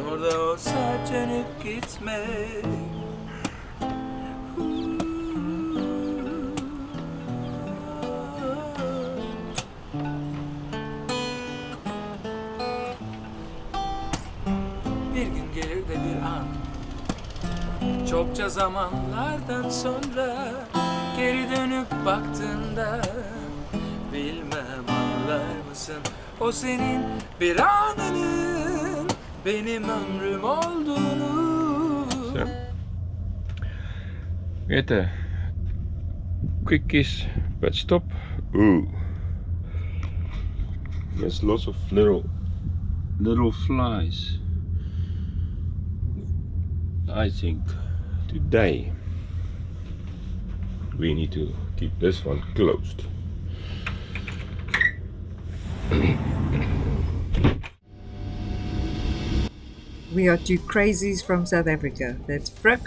Orada olsa dönüp gitme. Bir gün gelir de bir an, çokça zamanlardan sonra geri dönüp baktığında bilmem anlar mısın, o senin bir anının benim ömrüm olduğunu. So, we had a quickish pit stop. Ooh, there's lots of little flies. I think today we need to keep this one closed. We are two crazies from South Africa. That's Frick,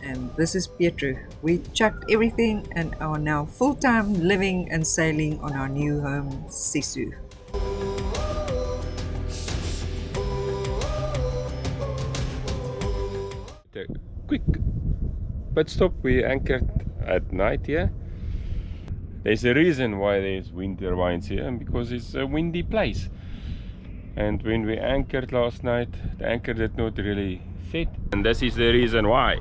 and this is Pietro. We chucked everything and are now full-time living and sailing on our new home, Sisu. The quick pit stop. We anchored at night here. There's a reason why there's wind turbines here, because it's a windy place. And when we anchored last night, the anchor did not really fit, and this is the reason why.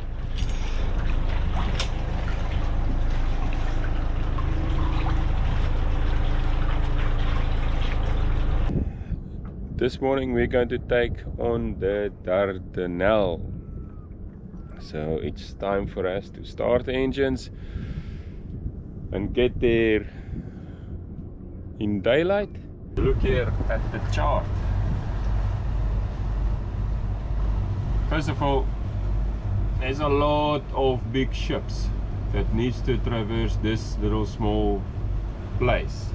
This morning we're going to take on the Dardanelles. So it's time for us to start the engines and get there in daylight. Look here at the chart. First of all, there's a lot of big ships that needs to traverse this little small place.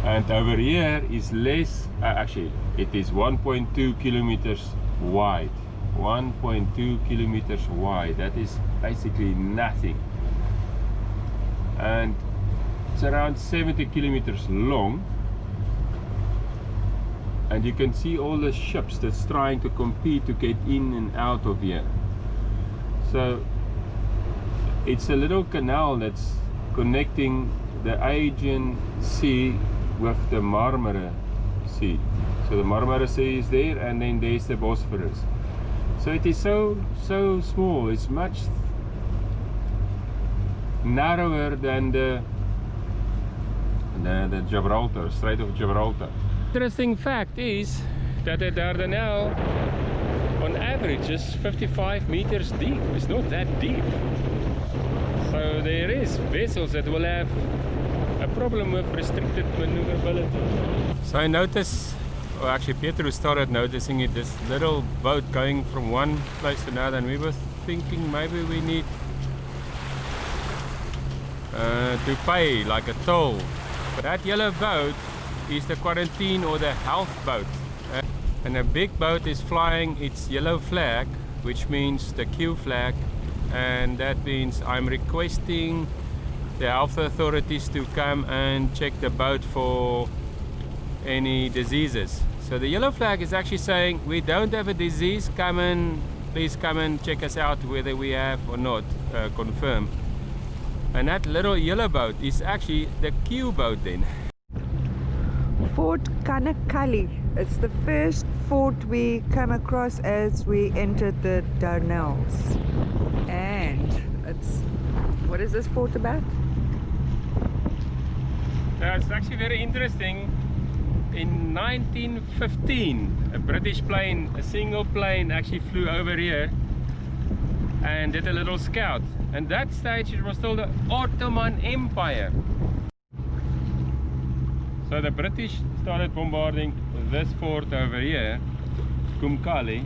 And over here is less, actually it is 1.2 kilometers wide. 1.2 kilometers wide, that is basically nothing. And it's around 70 kilometers long. And you can see all the ships that's trying to compete to get in and out of here. So it's a little canal that's connecting the Aegean Sea with the Marmara Sea. So the Marmara Sea is there, and then there's the Bosphorus. So it is so small. It's much narrower than the Gibraltar, Strait of Gibraltar. Interesting fact is that the Dardanelles on average is 55 meters deep. It's not that deep. So there is vessels that will have a problem with restricted maneuverability. So I noticed, or actually Pietro started noticing it, this little boat going from one place to another, and we were thinking maybe we need to pay like a toll. But that yellow boat is the quarantine or the health boat, and a big boat is flying its yellow flag, which means the Q flag, and that means I'm requesting the health authorities to come and check the boat for any diseases. So the yellow flag is actually saying we don't have a disease, please come and check us out whether we have or not, confirm. And that little yellow boat is actually the Q boat then. Fort Kanakali. It's the first fort we come across as we entered the Dardanelles. And it's, what is this fort about? It's actually very interesting. In 1915, a British plane, a single plane, actually flew over here and did a little scout. And that stage it was still the Ottoman Empire. So the British started bombarding this fort over here, Kumkali,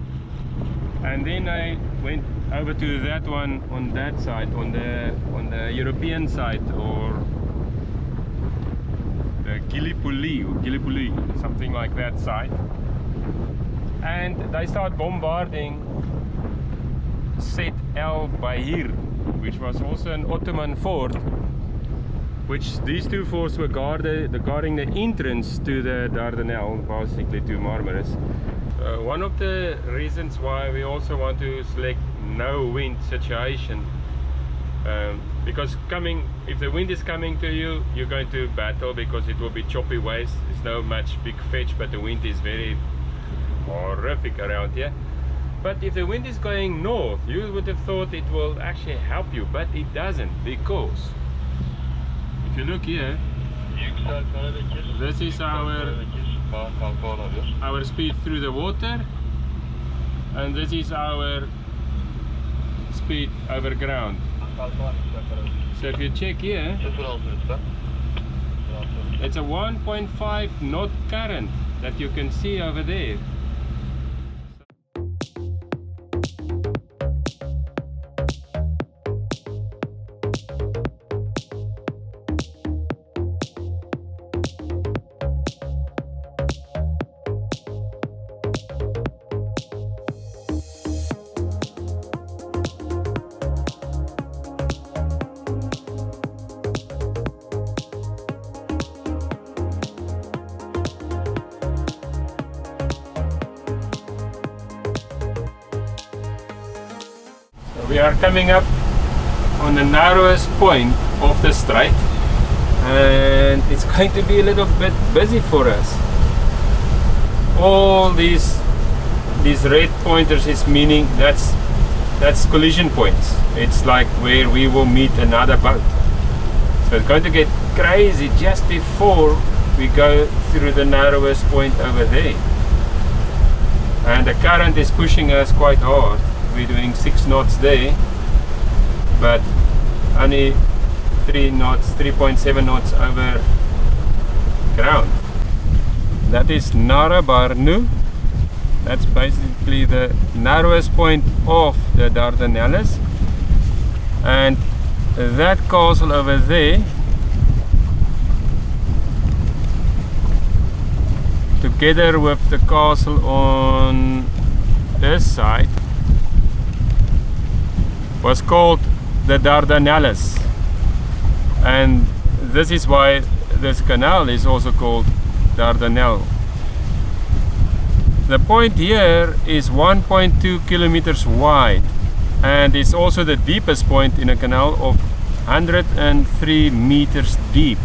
and then I went over to that one on that side, on the European side, or the Gallipoli, something like that side, and they started bombarding Set El Bahir, which was also an Ottoman fort, which these two forts were guarding the entrance to the Dardanelles, basically to Marmaris. One of the reasons why we also want to select no wind situation, because if the wind is coming to you, you're going to battle because it will be choppy waves. There's no much big fetch, but the wind is very horrific around here. But if the wind is going north, you would have thought it will actually help you, but it doesn't, because if you look here, this is our speed through the water, and this is our speed over ground. So if you check here, it's a 1.5 knot current that you can see over there. We are coming up on the narrowest point of the strait, and it's going to be a little bit busy for us. All these red pointers is meaning that's collision points. It's like where we will meet another boat. So it's going to get crazy just before we go through the narrowest point over there. And the current is pushing us quite hard. We're doing 6 knots there, but only 3 knots, 3.7 knots over ground. That is Narabarnu. That's basically the narrowest point of the Dardanelles, and that castle over there, together with the castle on this side, was called the Dardanelles, and this is why this canal is also called Dardanelles. The point here is 1.2 kilometers wide, and it's also the deepest point in a canal of 103 meters deep.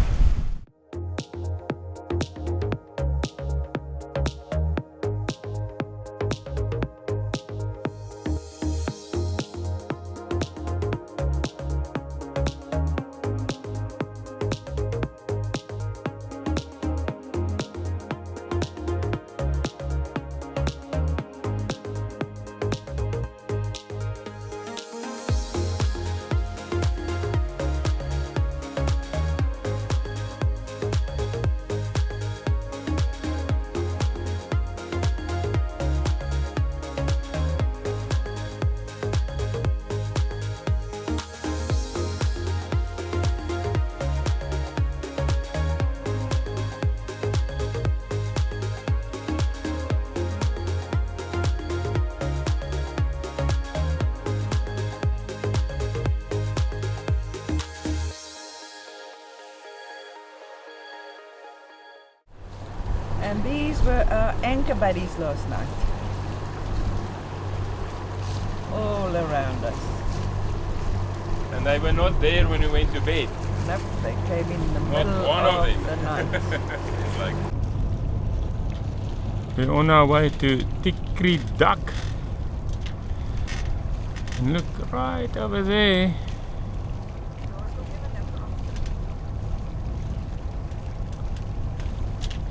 And these were our anchor buddies last night. All around us. And they were not there when we went to bed. Nope, they came in the Not middle one of them. the night. Like, we're on our way to Tekirdag. And look right over there.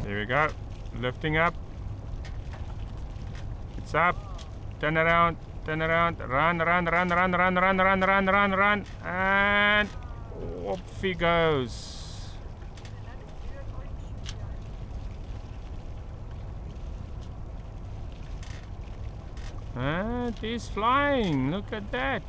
There we go. Lifting up. It's up. Turn around. Turn around. Run, run, run, run, run, run, run, run, run, run. And off he goes. And he's flying. Look at that.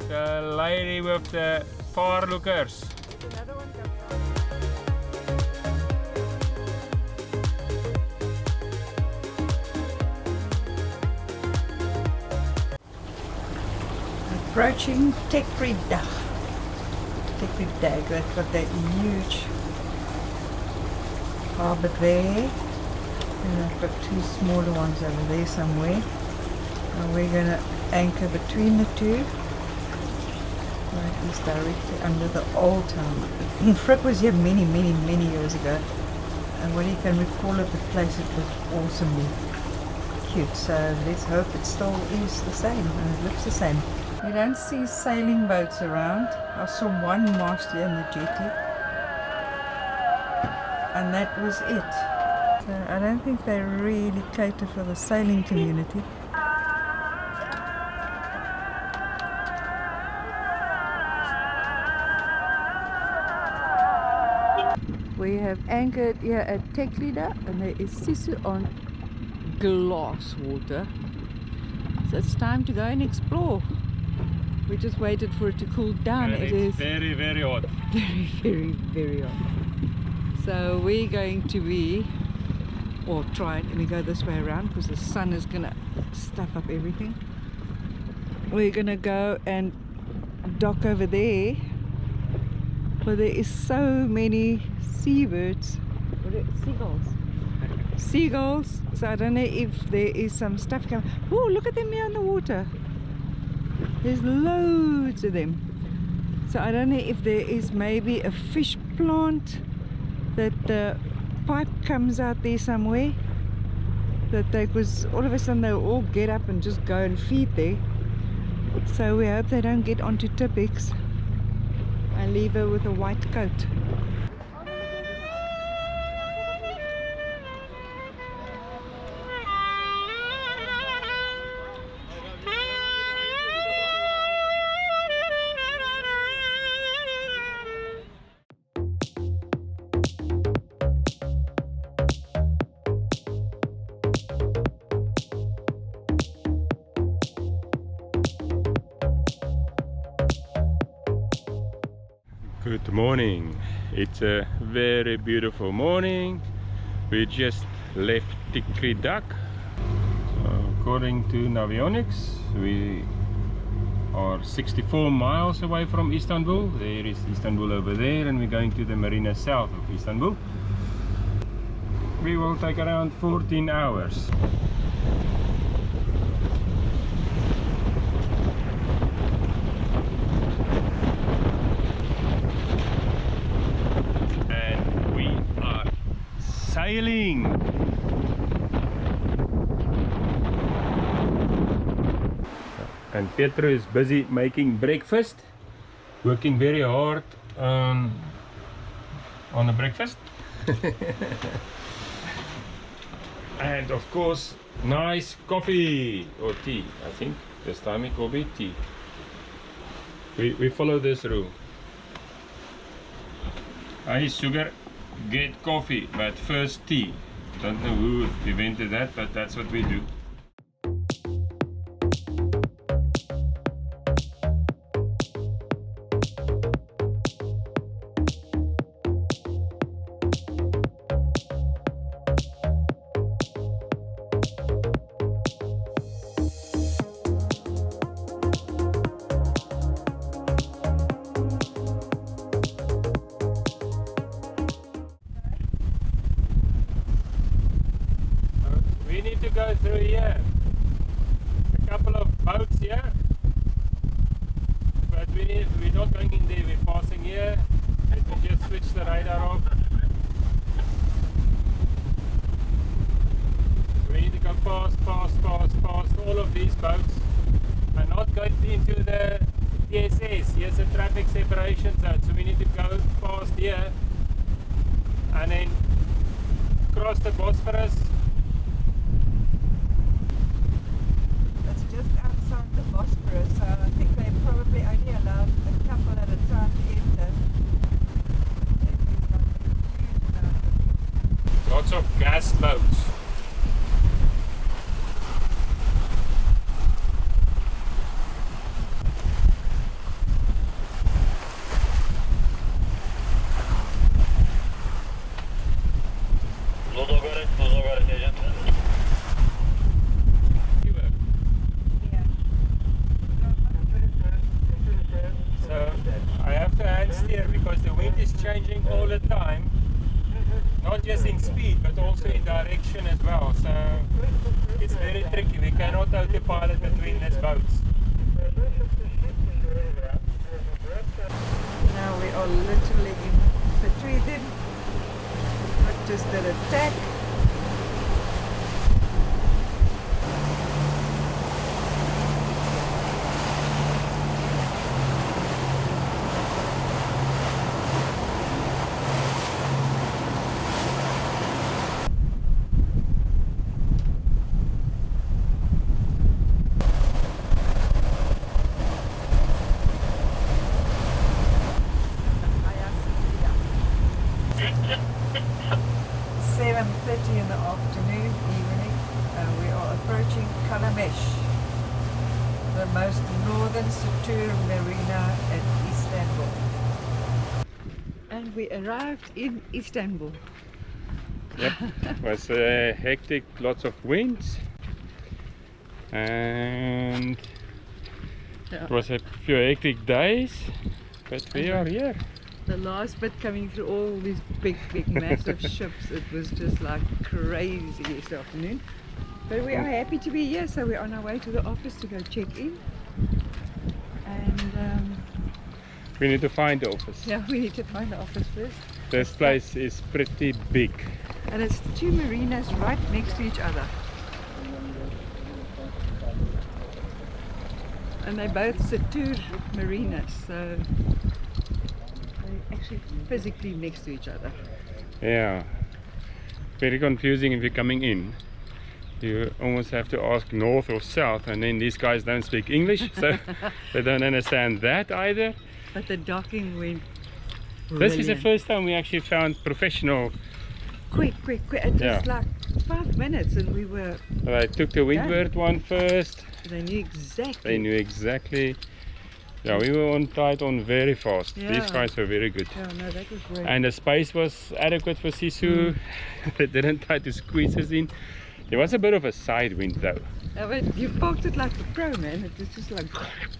The lady with the far lookers. Another one comes on. approaching Tekirdag. Tekirdag, they've got that huge harbour there. And I've got two smaller ones over there somewhere. And we're going to anchor between the two. Right, it's directly under the old town. Frick was here many years ago. And when you can recall of the place, it was awesomely cute. So let's hope it still is the same and it looks the same. You don't see sailing boats around. I saw one mast here in the jetty. And that was it. So I don't think they really cater for the sailing community. We have anchored here at Tekirdag and there is Sisu on glass water. So it's time to go and explore. We just waited for it to cool down. And it it's is very hot. very hot. So we're going to be, or try, let me go this way around because the sun is gonna stuff up everything. We're gonna go and dock over there. But there is so many seabirds, seagulls, so I don't know if there is some stuff coming. Oh, look at them here on the water. There's loads of them. So I don't know if there is maybe a fish plant that the pipe comes out there somewhere, that they, because all of a sudden they'll all get up and just go and feed there. So we hope they don't get onto Tippex and leave her with a white coat. Good morning. It's a very beautiful morning. We just left Tekirdag. According to Navionics, we are 64 miles away from Istanbul. There is Istanbul over there, and we're going to the Marina south of Istanbul. We will take around 14 hours. Sailing. And Pietro is busy making breakfast, working very hard on the breakfast. And of course, nice coffee or tea. I think this time it will be tea. We follow this rule. Hey, sugar, get coffee, but first tea. Don't know who invented that, but that's what we do. We need to go through here. A couple of boats here, but we're not going in there. We're passing here. And we just switch the radar off. We need to go past all of these boats and not go into the TSS. Here's a traffic separation zone, so we need to go past here and then cross the Bosphorus. The Bosphorus, so I think they probably only allowed a couple at a time to enter. Lots of gas boats. not just in speed but also in direction as well, so it's very tricky. We cannot autopilot between these boats. Now we are literally in between them. Not just did a tack. In the afternoon, evening, we are approaching Kalamesh, the most northern Satur marina at Istanbul. And we arrived in Istanbul. Yep, it was hectic, lots of winds, and it was a few hectic days, but we are here. The last bit coming through all these big massive ships, it was just like crazy this afternoon. But we are happy to be here, so we're on our way to the office to go check in. And we need to find the office. yeah, we need to find the office first. This place is pretty big. And it's two marinas right next to each other. And they're both Satur marinas, so actually physically next to each other. Yeah, very confusing if you're coming in. You almost have to ask north or south, and then these guys don't speak English, so they don't understand that either. But the docking went This is the brilliant. first time we actually found professional. Quick. It was Yeah. like 5 minutes and we were, I took the windward one first. they knew exactly. They knew exactly. Yeah, we were on tight on very fast. These Yeah. guys were very good. Yeah, no, that was great. And the space was adequate for Sisu. They didn't try to squeeze us in. There was a bit of a side wind though. But you parked it like a pro, man. It was just like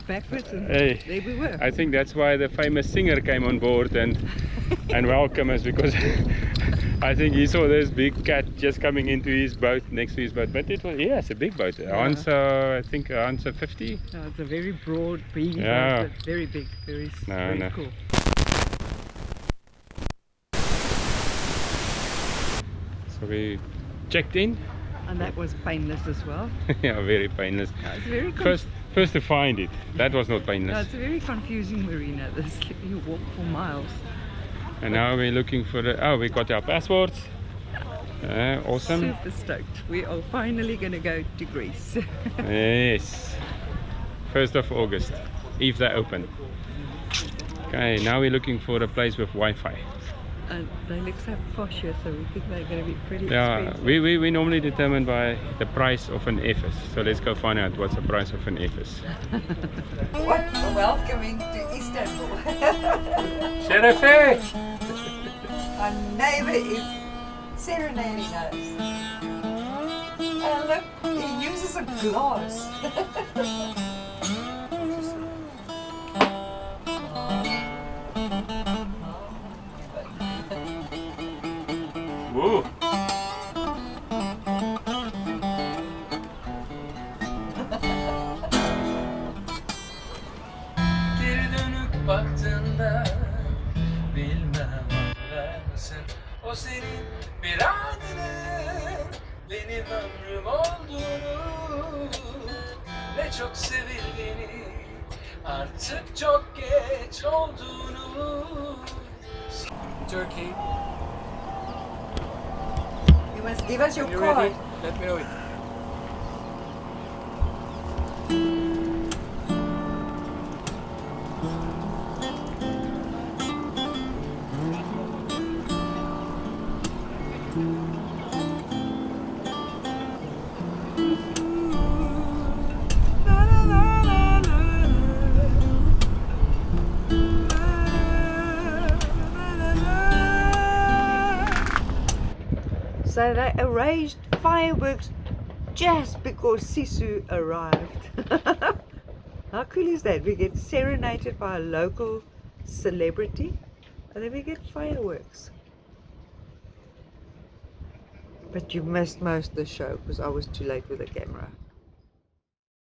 backwards and Hey, there we were. I think that's why the famous singer came on board and welcomed us, because I think he saw this big cat just coming into his boat, next to his boat. But it was, yeah, it's a big boat. Hansa, I think Hansa 50. No, it's a very broad, beamy Yeah. boat, but very big, very No. cool. So we checked in. And that was painless as well. Yeah, very painless. No, it's very First to find it. That was not no, painless. it's a very confusing marina. This you walk for miles. And now we're looking for the. Oh, we got our passports. Awesome. Super stoked. We are finally going to go to Greece. Yes. 1st of August, if they open. Okay, now we're looking for a place with Wi-Fi. And they look so posh here, so we think they're going to be pretty Yeah, expensive. we normally determine by the price of an Efes. So let's go find out what's the price of an Efes. What a welcoming to Istanbul. Sherife! Our neighbor is serenading us. And look, he uses a glass. Woo! Geri dönüp baktığında bilmem anlar mısın? O senin bir anının benim ömrüm olduğunu ve çok sevildiğini, artık çok geç olduğunu. Turkey, You must give us your you card. ready? Let me know it. So they arranged fireworks just because Sisu arrived. How cool is that? We get serenaded by a local celebrity and then we get fireworks. But you missed most of the show because I was too late with the camera.